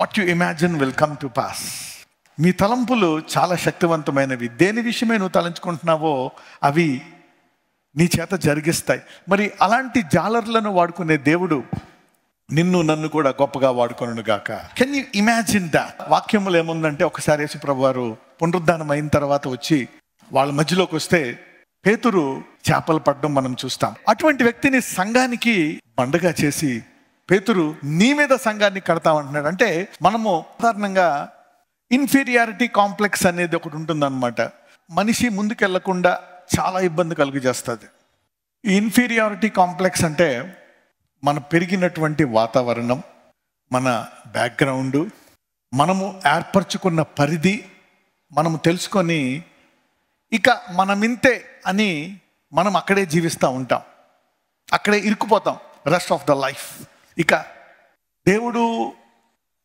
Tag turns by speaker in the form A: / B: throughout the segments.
A: What you imagine will come to pass. మీ తలంపులు చాలా శక్తివంతమైనవి. దేని విషయమే నువ్వు తలంచుకుంటున్నావో అవి నీ చేత జరిగిస్తాయి. మరి అలాంటి జాలర్లను వాడుకునే దేవుడు నిన్ను నన్ను కూడా గొప్పగా వాడుకొనును గాక. Can you imagine that? వాక్యములు ఏముందంటే, ఒకసారి యేసు ప్రభు వారు పునరుద్ధానం అయిన తర్వాత వచ్చి వాళ్ళ మధ్యలోకి వస్తే పేతురు చేపలు పడడం మనం చూస్తాం. అటువంటి వ్యక్తిని సంఘానికి బండగా చేసి పేతురు నీ మీద సంఘాన్ని కడతామంటున్నాడు. అంటే మనము సాధారణంగా ఇన్ఫీరియారిటీ కాంప్లెక్స్ అనేది ఒకటి ఉంటుందన్నమాట. మనిషి ముందుకెళ్లకుండా చాలా ఇబ్బంది కలుగు చేస్తుంది. ఈ ఇన్ఫీరియారిటీ కాంప్లెక్స్ అంటే మన పెరిగినటువంటి వాతావరణం, మన బ్యాక్గ్రౌండు, మనము ఏర్పరచుకున్న పరిధి మనము తెలుసుకొని ఇక మనమింతే అని మనం అక్కడే జీవిస్తూ ఉంటాం, అక్కడే ఇరుక్కుపోతాం రెస్ట్ ఆఫ్ ద లైఫ్. ఇక దేవుడు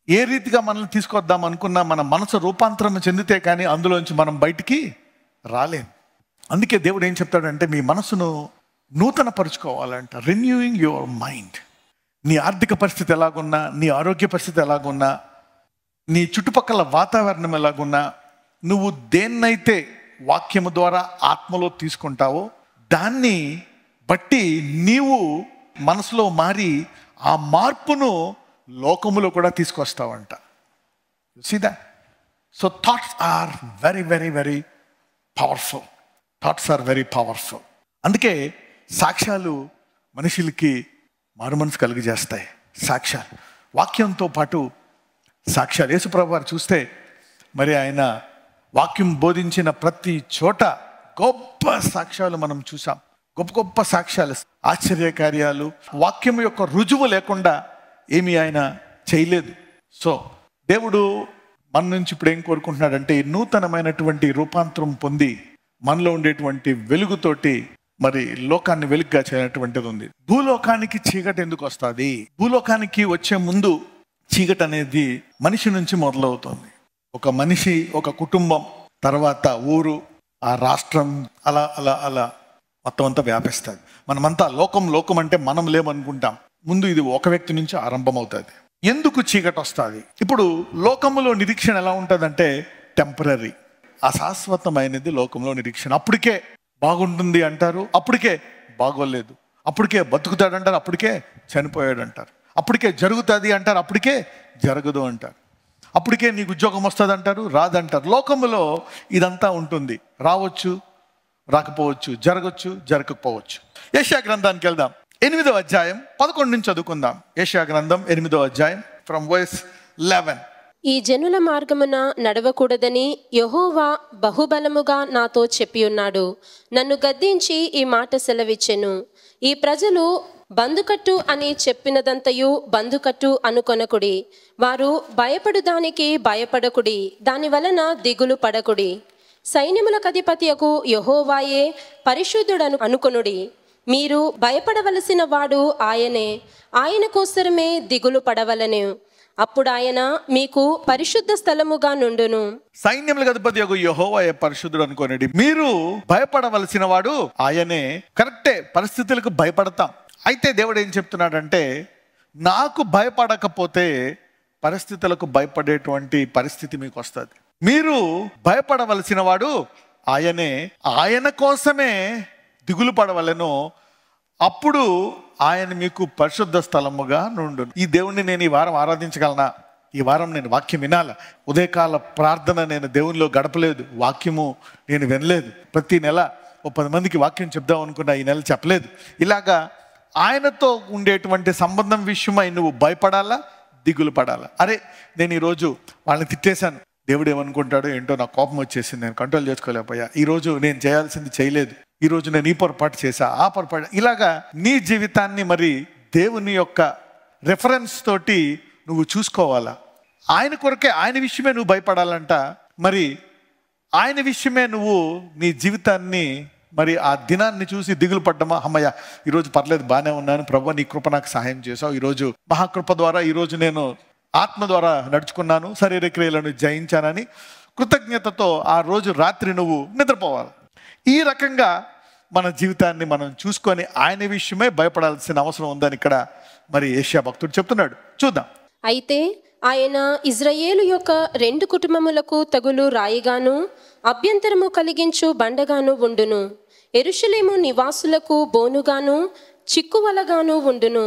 A: ఏ రీతిగా మనల్ని తీసుకొద్దాం అనుకున్నా మన మనసు రూపాంతరం చెందితే కానీ అందులోంచి మనం బయటికి రాలేం. అందుకే దేవుడు ఏం చెప్తాడంటే, మీ మనసును నూతన పరుచుకోవాలంట. Renewing your mind. నీ ఆర్థిక పరిస్థితి ఎలాగున్నా, నీ ఆరోగ్య పరిస్థితి ఎలాగున్నా, నీ చుట్టుపక్కల వాతావరణం ఎలాగున్నా, నువ్వు దేన్నైతే వాక్యము ద్వారా ఆత్మలో తీసుకుంటావో దాన్ని బట్టి నీవు మనసులో మారి ఆ మార్పును లోకములో కూడా తీసుకొస్తావంట. See that? So thoughts are very very very powerful. Thoughts are very powerful. అందుకే సాక్ష్యాలు మనుషులకి మారుమనసు కలిగజేస్తాయి. సాక్ష్యాలు, వాక్యంతో పాటు సాక్ష్యాలు. యేసుప్రభు వారు చూస్తే మరి ఆయన వాక్యం బోధించిన ప్రతి చోట గొప్ప సాక్ష్యాలు మనం చూసాం. గొప్ప గొప్ప సాక్ష్యాలు, ఆశ్చర్యకార్యాలు. వాక్యం యొక్క రుజువు లేకుండా ఏమీ ఆయన చేయలేదు. సో దేవుడు మన నుంచి ఇప్పుడు ఏం కోరుకుంటున్నాడంటే, నూతనమైనటువంటి రూపాంతరం పొంది మనలో ఉండేటువంటి వెలుగుతోటి మరి లోకాన్ని వెలుగుగా చేయనటువంటిది ఉంది. భూలోకానికి చీకటి ఎందుకు వస్తుంది? భూలోకానికి వచ్చే ముందు చీకటి అనేది మనిషి నుంచి మొదలవుతుంది. ఒక మనిషి, ఒక కుటుంబం, తర్వాత ఊరు, ఆ రాష్ట్రం, అలా అలా అలా మొత్తం అంతా వ్యాపిస్తుంది. మనమంతా లోకం లోకం అంటే మనం లేమనుకుంటాం. ముందు ఇది ఒక వ్యక్తి నుంచి ఆరంభమవుతుంది. ఎందుకు చీకటి వస్తుంది? ఇప్పుడు లోకములో నిరీక్షణ ఎలా ఉంటుందంటే టెంపరీ, అశాశ్వతమైనది లోకంలో నిరీక్షణ. అప్పటికే బాగుంటుంది అంటారు, అప్పటికే బాగోలేదు. అప్పటికే బతుకుతాడంటారు, అప్పటికే చనిపోయాడు అంటారు. అప్పటికే జరుగుతుంది అంటారు, అప్పటికే జరగదు అంటారు. అప్పటికే నీకు ఉద్యోగం వస్తుంది అంటారు, రాదంటారు. లోకములో ఇదంతా ఉంటుంది. రావచ్చు, రాకపోవచ్చు, జరగచ్చు, జరగకపోవచ్చు. యెషయా గ్రంథానికి వెళ్దాం. 8వ అధ్యాయం 11 నుంచి చదువుకుందాం. యెషయా గ్రంథం 8వ అధ్యాయం ఫ్రమ్ వర్స్ 11.
B: ఈ జనుల మార్గమున నడవకూడదని యెహోవా బహుబలముగా నాతో చెప్పి ఉన్నాడు. నన్ను గద్దించి ఈ మాట సెలవిచ్చెను. ఈ ప్రజలు బందుకట్టు అని చెప్పినదంతయు బందుకట్టు అనుకొనకుడి. వారు భయపడుదానికి భయపడకుడి, దాని వలన దిగులు పడకుడి. సైన్యములకు అధిపతియగు యెహోవాయే పరిశుద్ధుడను అనుకొనుడి. మీరు భయపడవలసిన వాడు ఆయనే, ఆయన కోసరమే దిగులు పడవలెను. అప్పుడు ఆయన మీకు పరిశుద్ధ స్థలముగా నుండును.
A: సైన్యములకు అధిపతియగు యెహోవాయే పరిశుద్ధుడు అనుకోనండి. మీరు భయపడవలసిన వాడు ఆయనే. కరెక్టే, పరిస్థితులకు భయపడతాం. అయితే దేవుడు ఏం చెప్తున్నాడంటే, నాకు భయపడకపోతే పరిస్థితులకు భయపడేటువంటి పరిస్థితి మీకు వస్తుంది. మీరు భయపడవలసిన వాడు ఆయనే, ఆయన కోసమే దిగులు పడవలెను. అప్పుడు ఆయన మీకు పరిశుద్ధ స్థలముగా నుండును. ఈ దేవుణ్ణి నేను ఈ వారం ఆరాధించగలనా? ఈ వారం నేను వాక్యం వినాలా? ఉదయకాల ప్రార్థన నేను దేవునిలో గడపలేదు, వాక్యము నేను వినలేదు. ప్రతి నెల 10 మందికి వాక్యం చెప్దాం అనుకున్నా, ఈ నెల చెప్పలేదు. ఇలాగా ఆయనతో ఉండేటువంటి సంబంధం విషయమై నువ్వు భయపడాలా, దిగులు పడాలా? అరే, నేను ఈరోజు వాళ్ళని తిట్టేశాను, దేవుడు ఏమనుకుంటాడో ఏంటో, నాకు కోపం వచ్చేసింది, నేను కంట్రోల్ చేసుకోలేకపోయా. ఈరోజు నేను చేయాల్సింది చేయలేదు, ఈరోజు నేను ఈ పొరపాటు చేశా, ఆ పొరపాటు. ఇలాగా నీ జీవితాన్ని మరి దేవుని యొక్క రెఫరెన్స్ తోటి నువ్వు చూసుకోవాలా. ఆయన కొరకే, ఆయన విషయమే నువ్వు భయపడాలంట. మరి ఆయన విషయమే నువ్వు నీ జీవితాన్ని మరి ఆ దినాన్ని చూసి దిగులు పడ్డమా, అమ్మయ్య ఈరోజు పర్లేదు, బాగానే ఉన్నాను, ప్రభువా నీ కృప నాకు సహాయం చేసావు, ఈరోజు మహాకృప ద్వారా ఈరోజు నేను ఆత్మ ద్వారా నడుచుకున్నాను, శరీర క్రియలను జయించానని కృతజ్ఞతతో ఆ రోజు రాత్రి నువ్వు నిద్రపోవాలి. ఈ రకంగా మన జీవితాన్ని మనం చూసుకొని ఆయన విషయమే భయపడాల్సిన అవసరం ఉందని ఇక్కడ మరి యెషయా భక్తుడు చెప్తున్నాడు. చూద్దాం.
B: అయితే ఆయన ఇజ్రాయేలు యొక్క 2 కుటుంబములకు తగులు రాయిగాను అభ్యంతరము కలిగించు బండగాను ఉండును. యెరూషలేము నివాసులకు బోనుగాను చిక్కువలగాను ఉండును.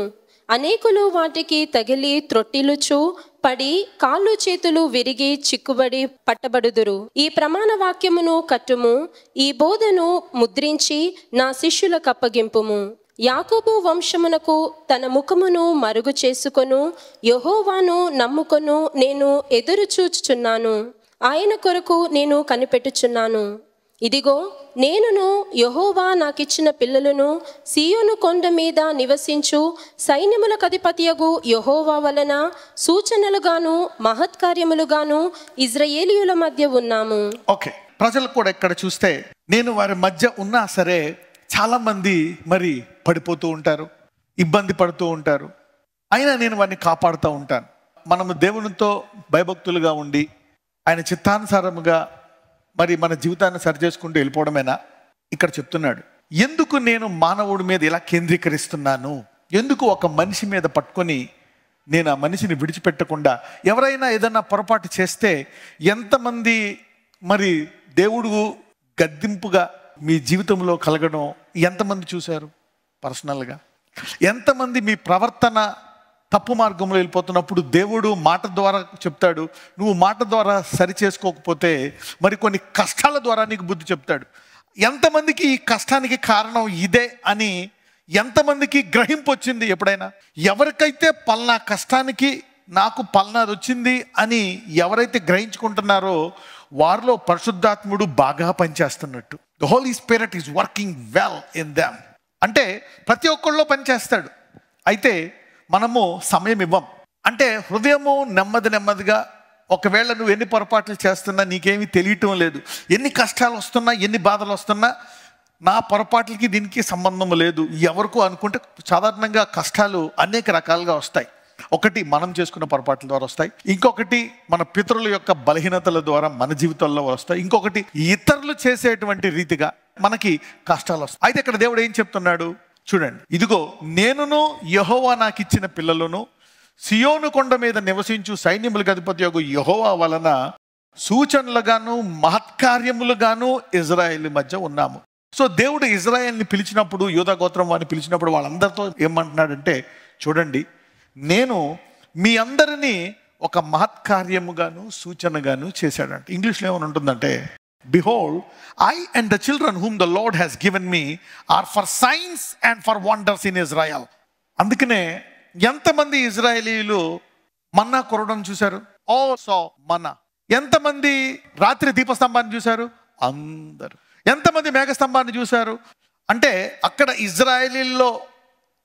B: అనేకులు వాటికి తగిలి త్రొట్టిలుచు పడి కాళ్ళు చేతులు విరిగి చిక్కుబడి పట్టబడుదురు. ఈ ప్రమాణ వాక్యమును కట్టుము, ఈ బోధను ముద్రించి నా శిష్యులకు అప్పగింపుము. యాకోబు వంశమునకు తన ముఖమును మరుగు చేసుకొను యెహోవాను నమ్ముకొను నేను ఎదురు చూచుచున్నాను. ఆయన కొరకు నేను కనిపెట్టుచున్నాను. ఇదిగో నేనును యెహోవా నాకిచ్చిన పిల్లలను సీయోను కొండ మీద నివసించు సైన్యములకు అధిపతియగు యెహోవా వలన సూచనలుగాను మహత్కార్యములుగాను ఇజ్రాయేలీయుల మధ్య ఉన్నాము.
A: ఓకే, ప్రజలు కూడా ఇక్కడ చూస్తే నేను వారి మధ్య ఉన్నా సరే చాలా మంది మరి పడిపోతూ ఉంటారు, ఇబ్బంది పడుతూ ఉంటారు. అయినా నేను వారిని కాపాడుతూ ఉంటాను. మనము దేవునితో భయభక్తులుగా ఉండి ఆయన చిత్తానుసారముగా మరి మన జీవితాన్ని సరిచేసుకుంటూ వెళ్ళిపోవడమేనా? ఇక్కడ చెప్తున్నాడు, ఎందుకు నేను మానవుడి మీద ఇలా కేంద్రీకరిస్తున్నాను, ఎందుకు ఒక మనిషి మీద పట్టుకొని నేను ఆ మనిషిని విడిచిపెట్టకుండా, ఎవరైనా ఏదైనా పొరపాటు చేస్తే ఎంతమంది మరి దేవుడు గద్దింపుగా మీ జీవితంలో కలగడం ఎంతమంది చూశారు పర్సనల్గా? ఎంతమంది మీ ప్రవర్తన తప్పు మార్గంలో వెళ్ళిపోతున్నప్పుడు దేవుడు మాట ద్వారా చెప్తాడు, నువ్వు మాట ద్వారా సరి చేసుకోకపోతే మరి కొన్ని కష్టాల ద్వారా నీకు బుద్ధి చెప్తాడు. ఎంతమందికి ఈ కష్టానికి కారణం ఇదే అని ఎంతమందికి గ్రహింపు వచ్చింది ఎప్పుడైనా? ఎవరికైతే పల్నా కష్టానికి నాకు పల్నాది వచ్చింది అని ఎవరైతే గ్రహించుకుంటున్నారో వారిలో పరిశుద్ధాత్ముడు బాగా పనిచేస్తున్నట్టు. The holy spirit is working well in them. అంటే ప్రతి ఒక్కళ్ళలో పనిచేస్తాడు. అయితే మనము సమయం ఇవ్వం. అంటే హృదయము నెమ్మదిగా, ఒకవేళ నువ్వు ఎన్ని పొరపాట్లు చేస్తున్నా నీకేమీ తెలియటం లేదు, ఎన్ని కష్టాలు వస్తున్నా ఎన్ని బాధలు వస్తున్నా నా పొరపాట్లకి దీనికి సంబంధం లేదు ఎవరికో అనుకుంటే సాధారణంగా కష్టాలు అనేక రకాలుగా వస్తాయి. ఒకటి మనం చేసుకున్న పొరపాట్ల ద్వారా వస్తాయి, ఇంకొకటి మన పితరుల యొక్క బలహీనతల ద్వారా మన జీవితాల్లో వస్తాయి, ఇంకొకటి ఇతరులు చేసేటువంటి రీతిగా మనకి కష్టాలు వస్తాయి. అయితే ఇక్కడ దేవుడు ఏం చెప్తున్నాడు చూడండి, ఇదిగో నేనును యెహోవా నాకు ఇచ్చిన పిల్లలను సియోను కొండ మీద నివసించు సైన్యములకు అధిపతి యొక్క యెహోవా వలన సూచనలుగాను మహత్కార్యములుగాను ఇజ్రాయేల్ మధ్య ఉన్నాము. సో దేవుడు ఇజ్రాయేల్ని పిలిచినప్పుడు, యూదా గోత్రం వారిని పిలిచినప్పుడు వాళ్ళందరితో ఏమంటున్నాడంటే, చూడండి నేను మీ అందరినీ ఒక మహత్కార్యముగాను సూచనగాను చేశాడంట. ఇంగ్లీష్లో ఏమని ఉంటుందంటే, Behold, I and the children whom the Lord has given me are for signs and for wonders in Israel. అందుకనే ఎంతమంది ఇజ్రాయేలీలు మన్నా కొరడం చూశారు? ఆల్ సా మన్నా. ఎంతమంది రాత్రి దీపస్తంభాన్ని చూశారు? అందరూ. ఎంతమంది మేఘస్తంభాన్ని చూశారు? అంటే అక్కడ ఇజ్రాయేలీల్లో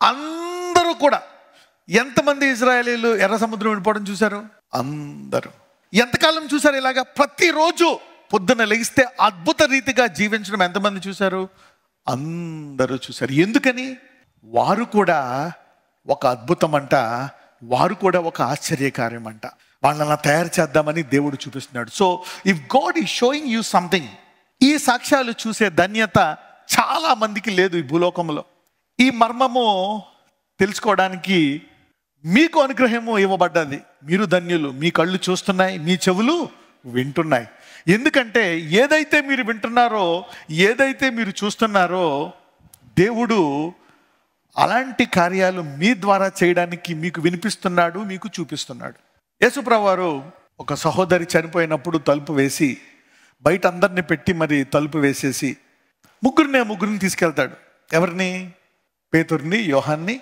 A: అందరూ కూడా. ఎంతమంది ఇజ్రాయేలీలు ఎర్ర సముద్రం విడిపోవడం చూశారు? అందరూ. ఎంతకాలం చూశారు ఇలాగా? ప్రతిరోజు పొద్దున్న లెగిస్తే అద్భుత రీతిగా జీవించడం ఎంతమంది చూశారు? అందరూ చూశారు. ఎందుకని? వారు కూడా ఒక అద్భుతం అంట, వారు కూడా ఒక ఆశ్చర్యకార్యం అంట. వాళ్ళని అలా తయారు చేద్దామని దేవుడు చూపిస్తున్నాడు. So if God is showing you something, ఈ సాక్ష్యాలు చూసే ధన్యత చాలా మందికి లేదు ఈ భూలోకంలో. ఈ మర్మము తెలుసుకోవడానికి మీకు అనుగ్రహము ఇవ్వబడ్డది. మీరు ధన్యులు. మీ కళ్ళు చూస్తున్నాయి, మీ చెవులు వింటున్నాయి. ఎందుకంటే ఏదైతే మీరు వింటున్నారో, ఏదైతే మీరు చూస్తున్నారో, దేవుడు అలాంటి కార్యాలు మీ ద్వారా చేయడానికి మీకు వినిపిస్తున్నాడు, మీకు చూపిస్తున్నాడు. యేసుప్రభువు వారు ఒక సహోదరి చనిపోయినప్పుడు తలుపు వేసి, బయట అందరిని పెట్టి మరి తలుపు వేసేసి ముగ్గురిని తీసుకెళ్తాడు. ఎవరిని? పేతురుని, యోహాన్ని,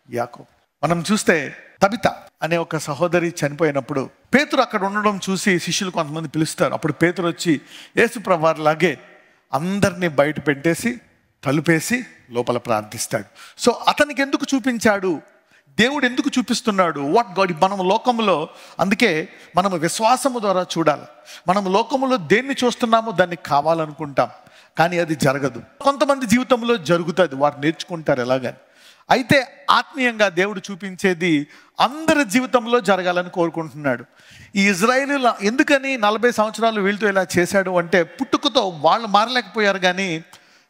A: యాకోబు. మనం చూస్తే తబిత అనే ఒక సహోదరి చనిపోయినప్పుడు పేతురు అక్కడ ఉండడం చూసి శిష్యులు కొంతమంది పిలుస్తారు. అప్పుడు పేతురు వచ్చి యేసుప్రభువు వారిలాగే అందరినీ బయట పెట్టేసి తలుపేసి లోపల ప్రార్థిస్తాడు. సో అతనికి ఎందుకు చూపించాడు? దేవుడు ఎందుకు చూపిస్తున్నాడు? What God. మనం లోకంలో, అందుకే మనము విశ్వాసము ద్వారా చూడాలి. మనం లోకంలో దేన్ని చూస్తున్నామో దాన్ని కావాలనుకుంటాం, కానీ అది జరగదు. కొంతమంది జీవితంలో జరుగుతుంది, వారు నేర్చుకుంటారు ఎలాగని. అయితే ఆత్మీయంగా దేవుడు చూపించేది అందరి జీవితంలో జరగాలని కోరుకుంటున్నాడు. ఈ ఇజ్రాయేలీలు ఎందుకని 40 సంవత్సరాలు వీళ్ళతో ఇలా చేశాడు అంటే, పుట్టుకతో వాళ్ళు మారలేకపోయారు, కానీ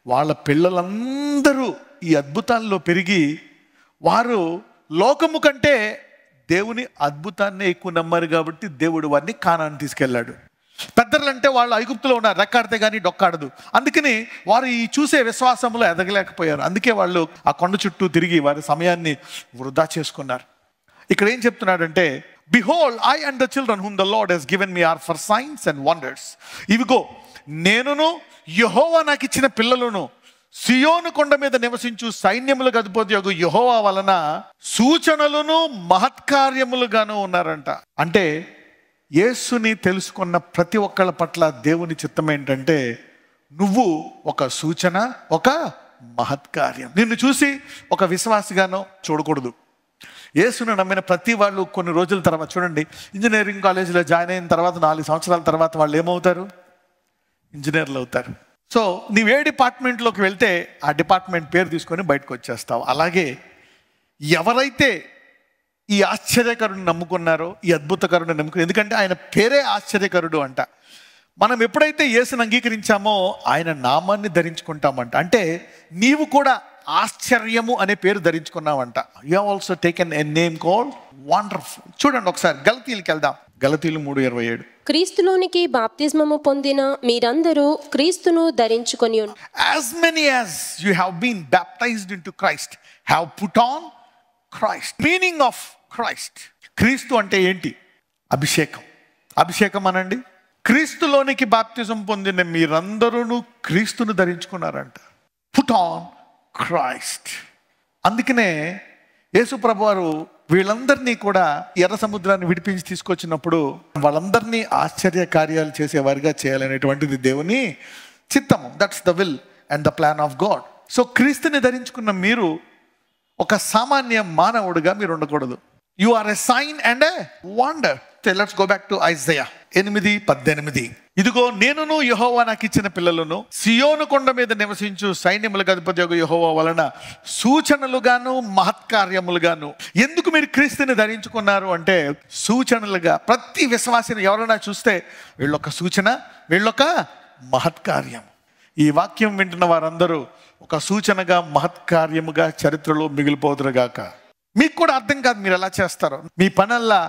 A: వాళ్ళ పిల్లలందరూ ఈ అద్భుతాల్లో పెరిగి వారు లోకము కంటే దేవుని అద్భుతాన్ని ఎక్కువ నమ్మారు కాబట్టి దేవుడు వారిని కానాను తీసుకెళ్ళాడు. పెద్దలు అంటే వాళ్ళు ఐగుప్తులో ఉన్నారు, రెక్కాడితే కానీ డొక్కాడదు. అందుకని వారు ఈ చూసే విశ్వాసంలో ఎదగలేకపోయారు. అందుకే వాళ్ళు ఆ కొండ చుట్టూ తిరిగి వారి సమయాన్ని వృధా చేసుకున్నారు. ఇక్కడ ఏం చెప్తున్నాడంటే, behold I and the children whom the Lord has given me are for signs and wonders. ఇవిగో నేనును యెహోవా నాకు ఇచ్చిన పిల్లలను సియోను కొండ మీద నివసించు సైన్యములకు అధిపతియగు యెహోవా వలన సూచనలను మహత్కార్యములుగాను ఉన్నారంట. అంటే యేసుని తెలుసుకున్న ప్రతి ఒక్కళ్ళ పట్ల దేవుని చిత్తం ఏంటంటే, నువ్వు ఒక సూచన, ఒక మహత్కార్యం. నిన్ను చూసి ఒక విశ్వాసిగానో చూడకూడదు. యేసును నమ్మిన ప్రతి వాళ్ళు కొన్ని రోజుల తర్వాత చూడండి, ఇంజనీరింగ్ కాలేజీలో జాయిన్ అయిన తర్వాత 4 సంవత్సరాల తర్వాత వాళ్ళు ఏమవుతారు? ఇంజనీర్లు అవుతారు. సో నీవు ఏ డిపార్ట్మెంట్లోకి వెళ్తే ఆ డిపార్ట్మెంట్ పేరు తీసుకొని బయటకు వచ్చేస్తావు. అలాగే ఎవరైతే ఈ ఆశ్చర్యకరుని నమ్ముకున్నారో, ఈ అద్భుతకరుని నమ్ముకున్నారు, ఎందుకంటే ఆయన పేరే ఆశ్చర్యకరుడు అంట. మనం ఎప్పుడైతే యేసుని అంగీకరించామో ఆయన నామాన్ని ధరించుకుంటామంట. అంటే నీవు కూడా ఆశ్చర్యము అనే పేరు ధరించుకున్నావంట. You have also taken a name called wonderful. చూడండి ఒకసారి గలతీయులకి వెళ్దాం. గలతీయులు 3:27.
B: క్రీస్తులోనికి బాప్తిస్మము పొందిన మీరందరూ క్రీస్తును ధరించుకొని
A: As many as you have been baptized into Christ have put on Christ. Meaning of Christ. క్రీస్తు అంటే ఏంటి? అభిషేకం. అభిషేకం అనండి. క్రీస్తులోనికి బాప్తిజం పొందిన మీరందరూ క్రీస్తును ధరించుకున్నారంట. Put on Christ. అందుకనే యేసు ప్రభువారు వీళ్ళందరినీ కూడా ఎర్ర సముద్రాన్ని విడిపించి తీసుకొచ్చినప్పుడు వాళ్ళందరినీ ఆశ్చర్య కార్యాలు చేసేవారిగా చేయాలనేటువంటిది దేవుని చిత్తము. That's the will and the plan of God. So క్రీస్తుని ధరించుకున్న మీరు ఒక సామాన్య మానవుడిగా మీరు ఉండకూడదు. You are a sign and a wonder. Let's go back to Isaiah 8:18. ఇదిగో నేనును యెహోవా నాకు ఇచ్చిన పిల్లలను సియోను కొండ మీద నివసించు సైన్యములకు అధిపతియగు యెహోవా వలన సూచనలుగాను మహత్కార్యములుగాను. ఎందుకు మీరు క్రీస్తుని ధరించుకున్నారు అంటే సూచనలుగా. ప్రతి విశ్వాసిని ఎవరైనా చూస్తే వీళ్ళొక సూచన, వీళ్ళొక మహత్కార్యం. ఈ వాక్యం వింటున్న వారందరూ ఒక సూచనగా, మహత్కార్యముగా చరిత్రలో మిగిలిపోదురుగాక. మీకు కూడా అర్థం కాదు మీరు ఎలా చేస్తారో. మీ పనల్లా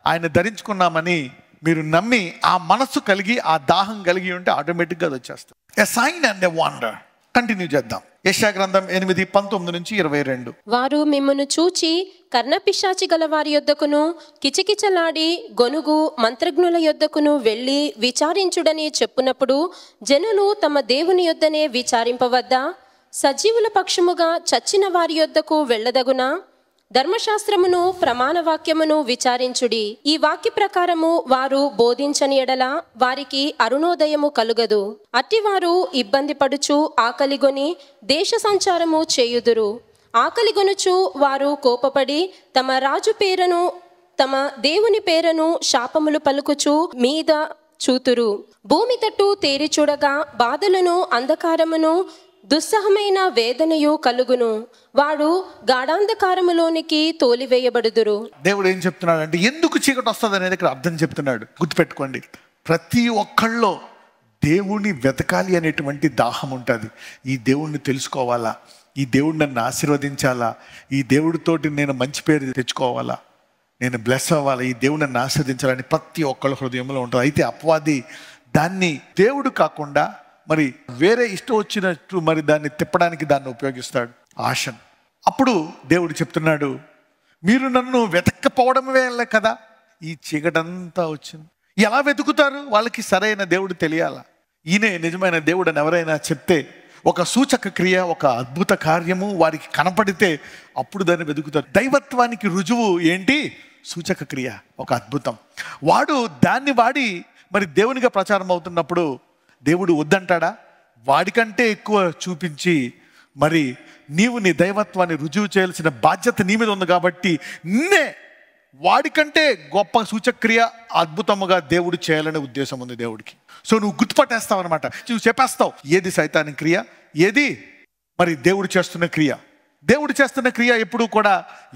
A: ఆయన ధరించుకున్నామని మీరు నమ్మి ఆ మనస్సు కలిగి ఆ దాహం కలిగి ఉంటే ఆటోమేటిక్గా అది వచ్చేస్తుంది. A sign and a wonder. Continue చేద్దాం. యెషయా గ్రంథం 8:19-22.
B: వారు మిమ్మును చూచి కర్ణపిశాచి గల వారి యొద్దకును కిచకిచలాడి గొనుగు మంత్రజ్ఞుల యొద్దకును వెళ్ళి విచారించుడని చెప్పునప్పుడు జనులు తమ దేవుని యొద్దనే విచారింపవద్దా? సజీవుల పక్షముగా చచ్చిన వారి యొద్దకు వెళ్ళదగునా? ధర్మశాస్త్రమును ప్రమాణవాక్యమును విచారించుడి. ఈ వాక్య ప్రకారము వారు బోధించని ఎడల వారికి అరుణోదయము కలుగదు. అట్టివారు ఇబ్బంది పడుచు ఆకలిగొని దేశ సంచారము చేయుదురు. ఆకలిగొనుచు వారు కోపపడి తమ రాజు పేరును తమ దేవుని పేరును శాపములు పలుకుచు మీద చూతురు. భూమి తట్టు తేరి చూడగా బాధలను అంధకారమును దుస్సహమైన వేదనయు కలుగును. వాడు గాఢాంధకారములోనికి తోలివేయబడుదురు.
A: దేవుడు ఏం చెప్తున్నాడు అంటే ఎందుకు చీకటి వస్తుంది అనేది ఇక్కడ అర్థం చెప్తున్నాడు. గుర్తుపెట్టుకోండి, ప్రతి ఒక్కళ్ళలో దేవుణ్ణి వెతకాలి అనేటువంటి దాహం ఉంటుంది. ఈ దేవుణ్ణి తెలుసుకోవాలా, ఈ దేవుడు నన్ను ఆశీర్వదించాలా, ఈ దేవుడితోటి నేను మంచి పేరు తెచ్చుకోవాలా, నేను బ్లెస్ అవ్వాలి, ఈ దేవుడు నన్ను ఆశీర్వదించాలని ప్రతి ఒక్కళ్ళ హృదయంలో ఉంటుంది. అయితే అపవాది దాన్ని దేవుడు కాకుండా మరి వేరే ఇష్టం వచ్చినట్టు మరి దాన్ని తిప్పడానికి దాన్ని ఉపయోగిస్తాడు, ఆశను. అప్పుడు దేవుడు చెప్తున్నాడు, మీరు నన్ను వెతక్కపోవడమే కదా ఈ చీకటంతా వచ్చింది. ఎలా వెతుకుతారు? వాళ్ళకి సరైన దేవుడు తెలియాలా. ఈయనే నిజమైన దేవుడు అని ఎవరైనా చెప్తే ఒక సూచక క్రియ, ఒక అద్భుత కార్యము వారికి కనపడితే అప్పుడు దాన్ని వెతుకుతారు. దైవత్వానికి రుజువు ఏంటి? సూచక క్రియ, ఒక అద్భుతం. వాడు దాన్ని వాడి మరి దేవునిగా ప్రచారం అవుతున్నప్పుడు దేవుడు వద్దంటాడా? వాడికంటే ఎక్కువ చూపించి మరి నీవు నీ దైవత్వాన్ని రుజువు చేయాల్సిన బాధ్యత నీ మీద ఉంది కాబట్టి నిన్నే వాడికంటే గొప్ప సూచక్రియ అద్భుతముగా దేవుడు చేయాలనే ఉద్దేశం ఉంది దేవుడికి. సో నువ్వు గుర్తుపట్టేస్తావు అనమాట. నువ్వు చెప్పేస్తావు ఏది సైతాని క్రియ, ఏది మరి దేవుడు చేస్తున్న క్రియ. దేవుడు చేస్తున్న క్రియ ఎప్పుడూ కూడా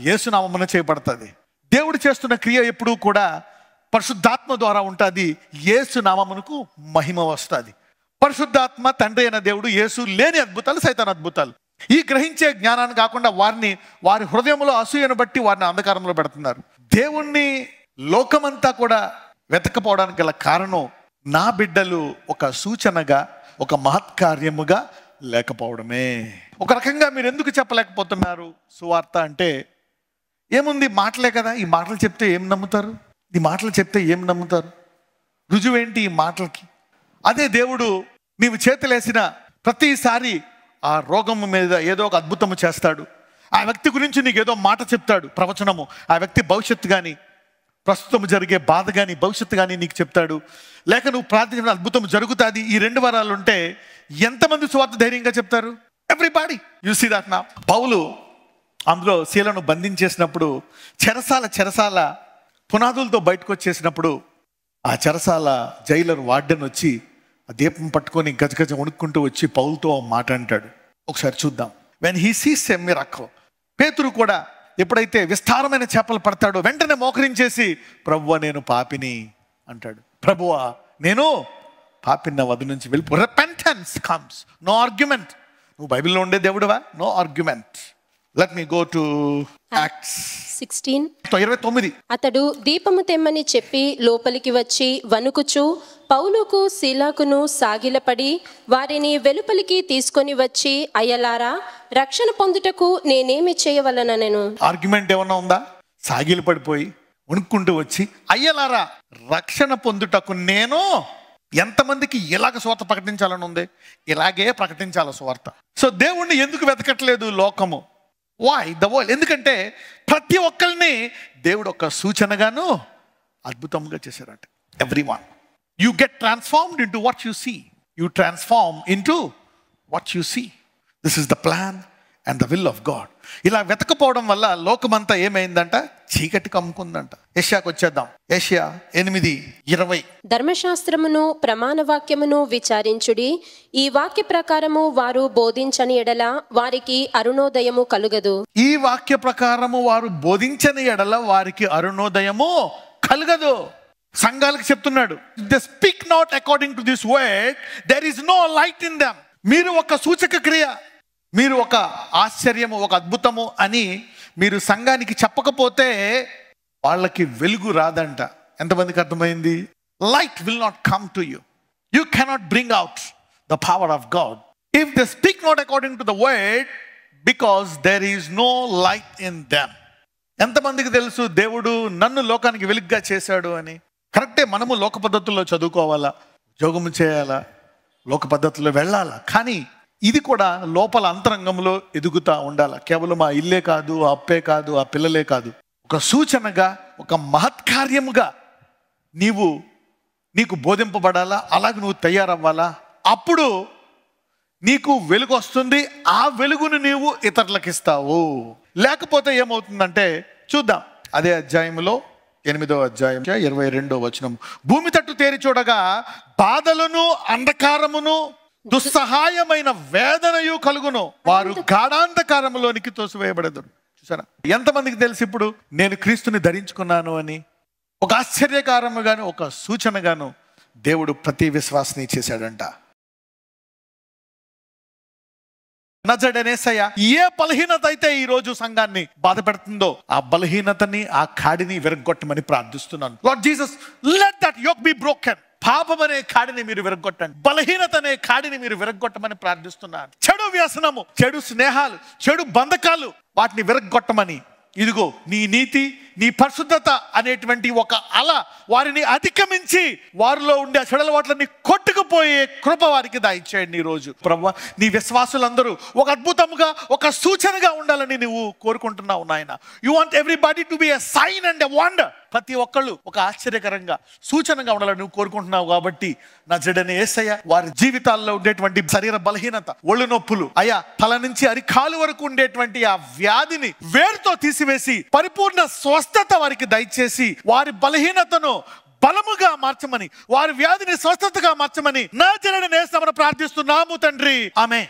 A: యేసునామమున చేయబడుతుంది. దేవుడు చేస్తున్న క్రియ ఎప్పుడూ కూడా పరిశుద్ధాత్మ ద్వారా ఉంటుంది. యేసు నామమునకు మహిమ వస్తుంది. పరిశుద్ధాత్మ తండ్రి అయిన దేవుడు, యేసు లేని అద్భుతాలు సైతాన్ అద్భుతాలు. ఈ గ్రహించే జ్ఞానాన్ని కాకుండా వారి హృదయంలో అసూయను బట్టి వారిని అంధకారంలో పెడుతున్నారు. దేవుణ్ణి లోకమంతా కూడా వెతకపోవడానికి గల కారణం నా బిడ్డలు ఒక సూచనగా, ఒక మహత్కార్యముగా లేకపోవడమే. ఒక రకంగా మీరు ఎందుకు చెప్పలేకపోతున్నారు సువార్త అంటే, ఏముంది, మాటలే కదా, ఈ మాటలు చెప్తే ఏం నమ్ముతారు, ఈ మాటలు చెప్తే ఏం నమ్ముతారు, రుజువేంటి ఈ మాటలకి? అదే దేవుడు నీవు చేతులేసిన ప్రతిసారి ఆ రోగం మీద ఏదో ఒక అద్భుతము చేస్తాడు. ఆ వ్యక్తి గురించి నీకు ఏదో మాట చెప్తాడు, ప్రవచనము. ఆ వ్యక్తి భవిష్యత్తు కానీ, ప్రస్తుతం జరిగే బాధ కానీ, భవిష్యత్తు కానీ నీకు చెప్తాడు. లేక నువ్వు ప్రార్థించిన అద్భుతం జరుగుతుంది. ఈ 2 వారాలు ఉంటే ఎంతమంది సువార్త ధైర్యంగా చెప్తారు? Everybody. You see that now. పౌలు అందులో శీలను బంధించేసినప్పుడు, చెరసాల పునాదులతో బయటకు వచ్చేసినప్పుడు, ఆ చెరసాల జైలర్ వార్డెన్ వచ్చి ఆ దీపం పట్టుకొని గజగజ వణుక్కుంటూ వచ్చి పౌలుతో మాట అంటాడు. ఒకసారి చూద్దాం. When he sees a miracle. పేతురు కూడా ఎప్పుడైతే విస్తారమైన చేపలు పడతాడో వెంటనే మోకరించేసి, ప్రభువా నేను పాపిని అంటాడు. ప్రభువా నేను పాపిని, నా వద్ద నుంచి వెళ్ళిపో. Repentance comes, no argument. నువ్వు బైబిల్లో ఉండే దేవుడువా? No argument. Let me go to Acts 16:29.
B: అతడు దీపము తెమ్మని చెప్పి లోపలికి వచ్చి వణుకుచు పౌలుకు శీలాకును సాగిలపడి వారిని వెలుపలికి తీసుకొని వచ్చి, అయ్యలారా, రక్షణ పొందుటకు నేనేమి చేయవలననెను.
A: ఆర్గ్యుమెంట్ ఏమన్నా ఉందా? సాగిలు పడిపోయి వణుక్కుంటూ వచ్చి, అయ్యలారా, రక్షణ పొందుటకు నేను. ఎంతమందికి ఇలాగ సువార్త ప్రకటించాలని ఉంది? ఇలాగే ప్రకటించాల సువార్త. సో దేవుణ్ణి ఎందుకు వెతకట్లేదు లోకము? Why the world? ఎందుకంటే ప్రతి ఒక్కరిని దేవుడు ఒక సూచనగాను అద్భుతంగా చేశారట. Everyone. You get transformed into what you see. You transform into what you see. This is the plan and the will of God. ఇలా వెతకపోవడం వల్ల లోకమంతా ఏమైందంట? చీకటి కమ్ముకుందంట. యెషయాకు వచ్చేద్దాం. యెషయా 8:20.
B: ధర్మశాస్త్రమును ప్రమాణ వాక్యమును విచారించుడి. ఈ వాక్య ప్రకారము వారు బోధించని ఎడల వారికి అరుణోదయము కలుగదు.
A: ఈ వాక్య ప్రకారము వారు బోధించని ఎడల వారికి అరుణోదయము కలుగదు. సంఘాలకు చెప్తున్నాడు, they speak not according to this word, there is no light in them. మీరు ఒక సూచక క్రియ, మీరు ఒక ఆశ్చర్యము, ఒక అద్భుతము అని మీరు సంఘానికి చెప్పకపోతే వాళ్ళకి వెలుగు రాదంట. ఎంతమందికి అర్థమైంది? Light will not come to you. You cannot bring out the power of God if they speak not according to the word, because there is no light in them. ఎంతమందికి తెలుసు దేవుడు నన్ను లోకానికి వెలుగుగా చేశాడు అని? కరెక్టే, మనము లోక పద్ధతుల్లో చదువుకోవాలా, ఉద్యోగము చేయాలా, లోక పద్ధతుల్లో వెళ్ళాలా. కానీ ఇది కూడా లోపల అంతరంగంలో ఎదుగుతూ ఉండాలి. కేవలం ఆ ఇల్లే కాదు, ఆ అప్పే కాదు, ఆ పిల్లలే కాదు, ఒక సూచనగా, ఒక మహత్కార్యముగా నీకు బోధింపబడాలా. అలాగే నువ్వు తయారవ్వాలా. అప్పుడు నీకు వెలుగు వస్తుంది. ఆ వెలుగును నీవు ఇతరులకు ఇస్తావు. లేకపోతే ఏమవుతుందంటే చూద్దాం. అదే అధ్యాయంలో 8వ అధ్యాయం 22వ వచనం. భూమి తట్టు తేరి చూడగా బాధలను, అంధకారమును, దుస్సహాయమైన వేదనయు కలుగును. వారు గాఢాంధకారములోనికి తోసివేయబడెదరు. చూసారా? ఎంతమందికి తెలుసు ఇప్పుడు నేను క్రీస్తుని ధరించుకున్నాను అని? ఒక ఆశ్చర్యకారముగాను, ఒక సూచనగాను దేవుడు ప్రతి విశ్వాసని చేశాడంట. నజరేయుడనేసయ్య ఏ బలహీనత అయితే ఈ రోజు సంఘాన్ని బాధ పెడుతుందో ఆ బలహీనతని, ఆ కాడిని విరగొట్టమని ప్రార్థిస్తున్నాను. Lord Jesus, let that yoke be broken. పాపం అనే కాడిని మీరు విరగొట్టండి. బలహీనత అనే కాడిని మీరు విరగొట్టమని ప్రార్థిస్తున్నాను. చెడు వ్యసనము, చెడు స్నేహాలు, చెడు బంధకాలు, వాటిని విరగొట్టమని. ఇదిగో నీ నీతి, నీ పరిశుద్ధత అనేటువంటి ఒక అల వారిని అధిగమించి వారిలో ఉండే చెడలవాట్లని కొట్టుకుపోయే కృప వారికి దయచేయండి ఈ రోజు. ప్రభువా, నీ విశ్వాసులందరూ ఒక అద్భుతముగా, ఒక సూచనగా ఉండాలని నువ్వు కోరుకుంటున్నావు నాయన. You want everybody to be a sign and a wonder. ప్రతి ఒక్కళ్ళు ఒక ఆశ్చర్యకరంగా, సూచనగా ఉండాలని నువ్వు కోరుకుంటున్నావు. కాబట్టి నజరేయుడైన యేసయ్య వారి జీవితాల్లో ఉండేటువంటి శరీర బలహీనత, ఒళ్ళు నొప్పులు, అయ్యా తల నుంచి అరికాలు వరకు ఉండేటువంటి ఆ వ్యాధిని వేరుతో తీసివేసి పరిపూర్ణ స్వస్థత వారికి దయచేసి వారి బలహీనతను బలముగా మార్చమని, వారి వ్యాధిని స్వస్థతగా మార్చమని నజరేయుడైన యేసు నామమున ప్రార్థిస్తున్నాము తండ్రి. ఆమేన్.